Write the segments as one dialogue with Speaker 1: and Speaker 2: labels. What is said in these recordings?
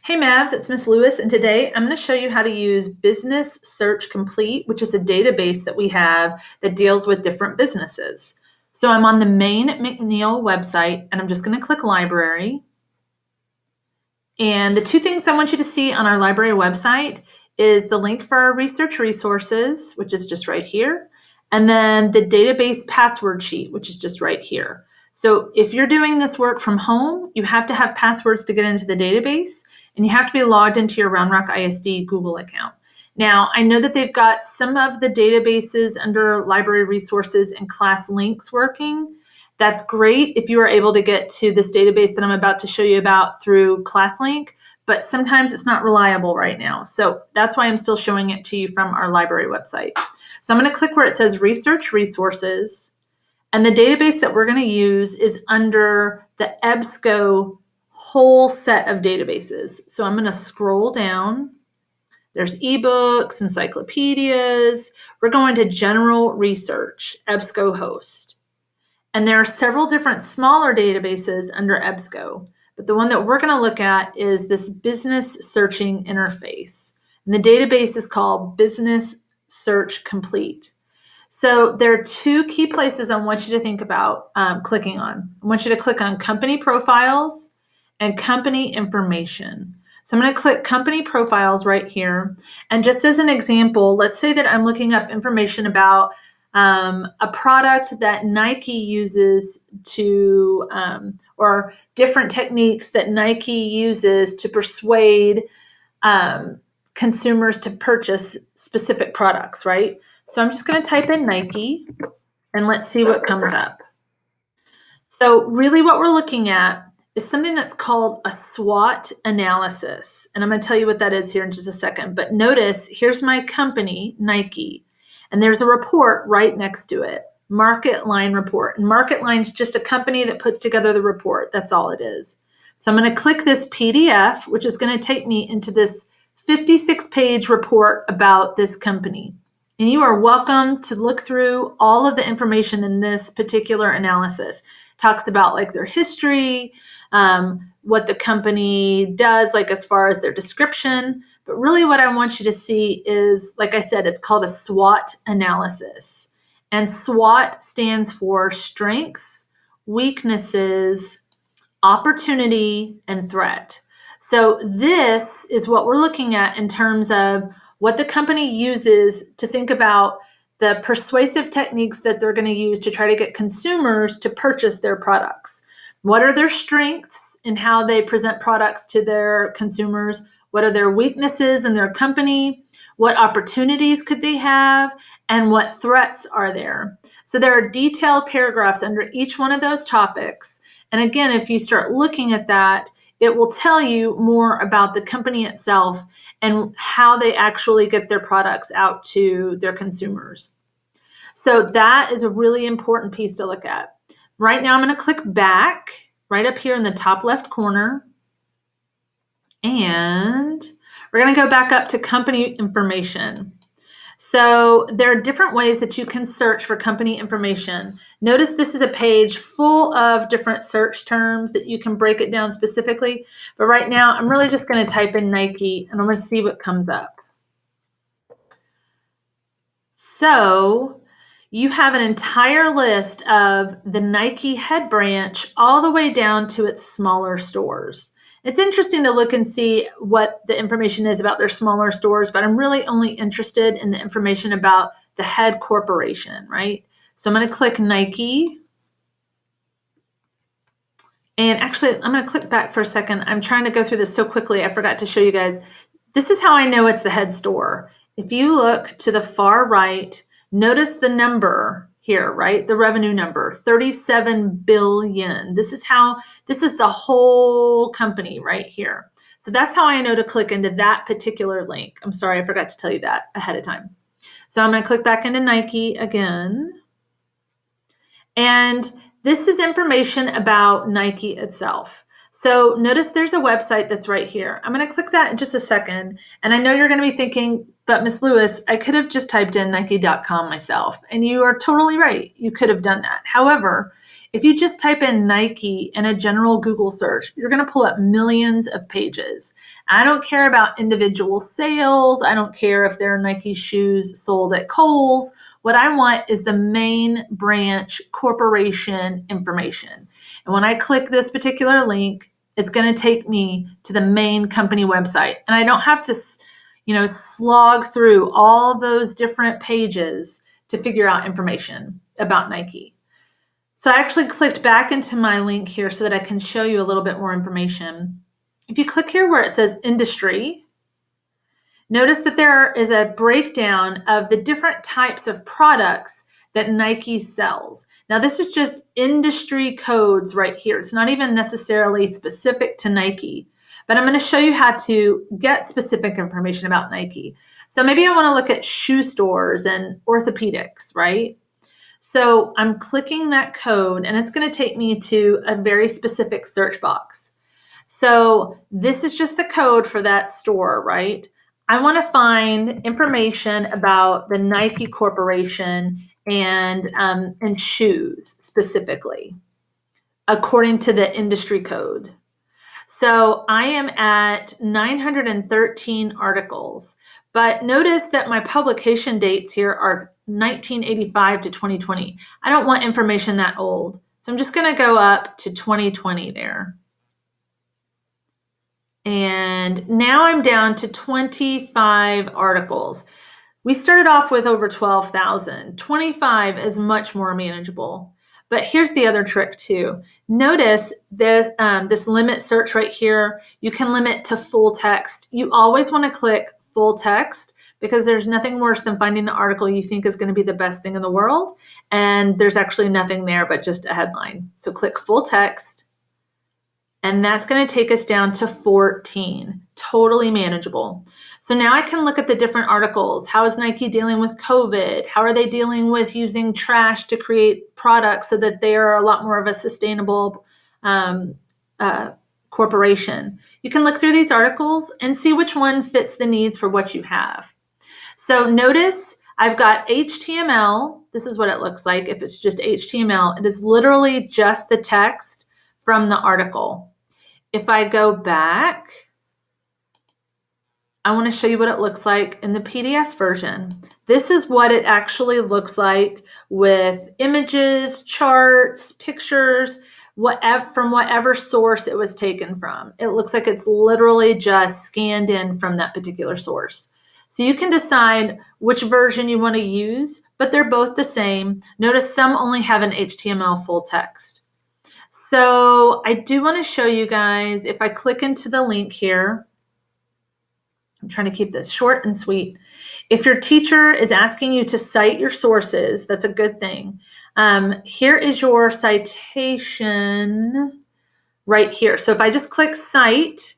Speaker 1: Hey Mavs, it's Miss Lewis, and today I'm going to show you how to use Business Search Complete, which is a database that we have that deals with different businesses. So I'm on the main McNeil website, and I'm just going to click Library. And the two things I want you to see on our library website is the link for our research resources, which is just right here, and then the database password sheet, which is just right here. So if you're doing this work from home, you have to have passwords to get into the database, and you have to be logged into your Round Rock ISD Google account. Now, I know that they've got some of the databases under library resources and class links working. That's great if you are able to get to this database that I'm about to show you about through ClassLink, but sometimes it's not reliable right now. So that's why I'm still showing it to you from our library website. So I'm going to click where it says Research Resources, and the database that we're going to use is under the EBSCO whole set of databases. So I'm going to scroll down. There's ebooks, encyclopedias. We're going to General Research, EBSCO host. And there are several different smaller databases under EBSCO, but the one that we're going to look at is this Business Searching Interface. And the database is called Business Search Complete. So there are two key places I want you to think about clicking on. I want you to click on Company Profiles and Company Information. So I'm going to click Company Profiles right here. And just as an example, let's say that I'm looking up information about a product that Nike uses to, or different techniques that Nike uses to persuade consumers to purchase specific products, right? So I'm just going to type in Nike and let's see what comes up. So really what we're looking at is something that's called a SWOT analysis. And I'm going to tell you what that is here in just a second. But notice, here's my company, Nike. And there's a report right next to it, Market Line report. And Market Line is just a company that puts together the report. That's all it is. So I'm going to click this PDF, which is going to take me into this 56-page report about this company. And you are welcome to look through all of the information in this particular analysis. It talks about like their history, what the company does, like as far as their description. But really what I want you to see is, like I said, it's called a SWOT analysis. And SWOT stands for strengths, weaknesses, opportunity, and threat. So this is what we're looking at in terms of what the company uses to think about the persuasive techniques that they're going to use to try to get consumers to purchase their products. What are their strengths in how they present products to their consumers? What are their weaknesses in their company? What opportunities could they have? And what threats are there? So there are detailed paragraphs under each one of those topics. And again, if you start looking at that, it will tell you more about the company itself and how they actually get their products out to their consumers. So that is a really important piece to look at. Right now, I'm going to click back right up here in the top left corner. And we're going to go back up to company information. So there are different ways that you can search for company information. Notice this is a page full of different search terms that you can break it down specifically. But right now, I'm really just going to type in Nike, and I'm going to see what comes up. So you have an entire list of the Nike head branch all the way down to its smaller stores. It's interesting to look and see what the information is about their smaller stores, but I'm really only interested in the information about the head corporation, right? So I'm going to click Nike. And actually, I'm going to click back for a second. I'm trying to go through this so quickly, I forgot to show you guys. This is how I know it's the head store. If you look to the far right, notice the number here, right? The revenue number, 37 billion. This is the whole company right here. So that's how I know to click into that particular link. I'm sorry, I forgot to tell you that ahead of time. So I'm going to click back into Nike again. And this is information about Nike itself. So notice there's a website that's right here. I'm going to click that in just a second. And I know you're going to be thinking, but Miss Lewis, I could have just typed in Nike.com myself. And you are totally right. You could have done that. However, If you just type in Nike in a general Google search, you're going to pull up millions of pages. I don't care about individual sales. I don't care if there are Nike shoes sold at Kohl's. What I want is the main branch corporation information. And when I click this particular link, it's going to take me to the main company website. And I don't have to, slog through all those different pages to figure out information about Nike. So I actually clicked back into my link here so that I can show you a little bit more information. If you click here where it says industry, notice that there is a breakdown of the different types of products that Nike sells. Now, this is just industry codes right here. It's not even necessarily specific to Nike, but I'm going to show you how to get specific information about Nike. So maybe I want to look at shoe stores and orthopedics, right? So I'm clicking that code and it's going to take me to a very specific search box. So this is just the code for that store, right? I want to find information about the Nike Corporation and shoes specifically, according to the industry code. So I am at 913 articles, but notice that my publication dates here are 1985 to 2020. I don't want information that old. So I'm just going to go up to 2020 there. And now I'm down to 25 articles. We started off with over 12,000. 25 is much more manageable. But here's the other trick too. Notice that this limit search right here, you can limit to full text. You always want to click full text because there's nothing worse than finding the article you think is going to be the best thing in the world. And there's actually nothing there but just a headline. So click full text. And that's going to take us down to 14, totally manageable. So now I can look at the different articles. How is Nike dealing with COVID? How are they dealing with using trash to create products so that they are a lot more of a sustainable corporation? You can look through these articles and see which one fits the needs for what you have. So notice I've got HTML. This is what it looks like if it's just HTML. It is literally just the text from the article. If I go back, I want to show you what it looks like in the PDF version. This is what it actually looks like with images, charts, pictures, from whatever source it was taken from. It looks like it's literally just scanned in from that particular source. So you can decide which version you want to use, but they're both the same. Notice some only have an HTML full text. So I do want to show you guys, if I click into the link here, I'm trying to keep this short and sweet. If your teacher is asking you to cite your sources, that's a good thing. Here is your citation right here. So if I just click cite,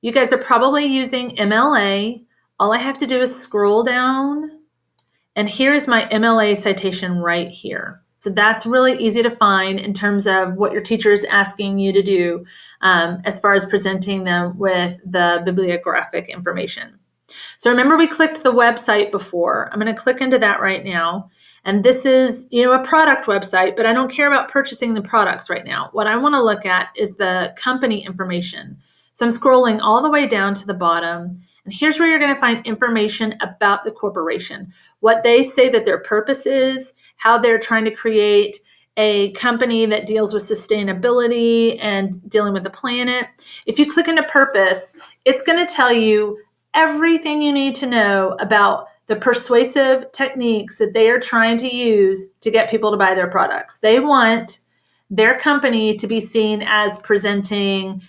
Speaker 1: you guys are probably using MLA. All I have to do is scroll down, and here is my MLA citation right here. So that's really easy to find in terms of what your teacher is asking you to do as far as presenting them with the bibliographic information. So remember we clicked the website before. I'm going to click into that right now. And this is, a product website, but I don't care about purchasing the products right now. What I want to look at is the company information. So I'm scrolling all the way down to the bottom. And here's where you're going to find information about the corporation, what they say that their purpose is, how they're trying to create a company that deals with sustainability and dealing with the planet. If you click into purpose, it's going to tell you everything you need to know about the persuasive techniques that they are trying to use to get people to buy their products. They want their company to be seen as presenting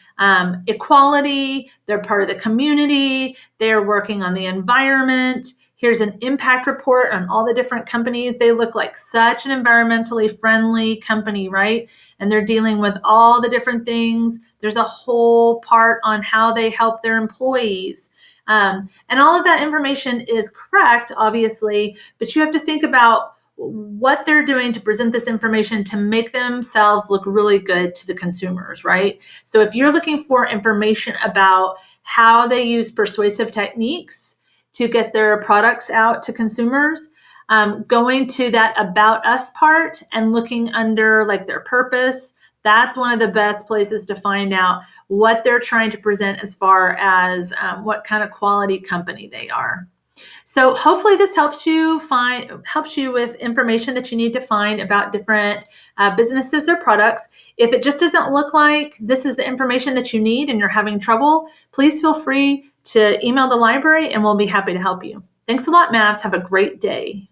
Speaker 1: equality. They're part of the community. They're working on the environment. Here's an impact report on all the different companies. They look like such an environmentally friendly company, right? And they're dealing with all the different things. There's a whole part on how they help their employees. And all of that information is correct, obviously, but you have to think about what they're doing to present this information to make themselves look really good to the consumers, right? So if you're looking for information about how they use persuasive techniques to get their products out to consumers, going to that About Us part and looking under like their purpose. That's one of the best places to find out what they're trying to present as far as what kind of quality company they are. So hopefully this helps you with information that you need to find about different businesses or products. If it just doesn't look like this is the information that you need and you're having trouble, please feel free to email the library and we'll be happy to help you. Thanks a lot, Mavs. Have a great day.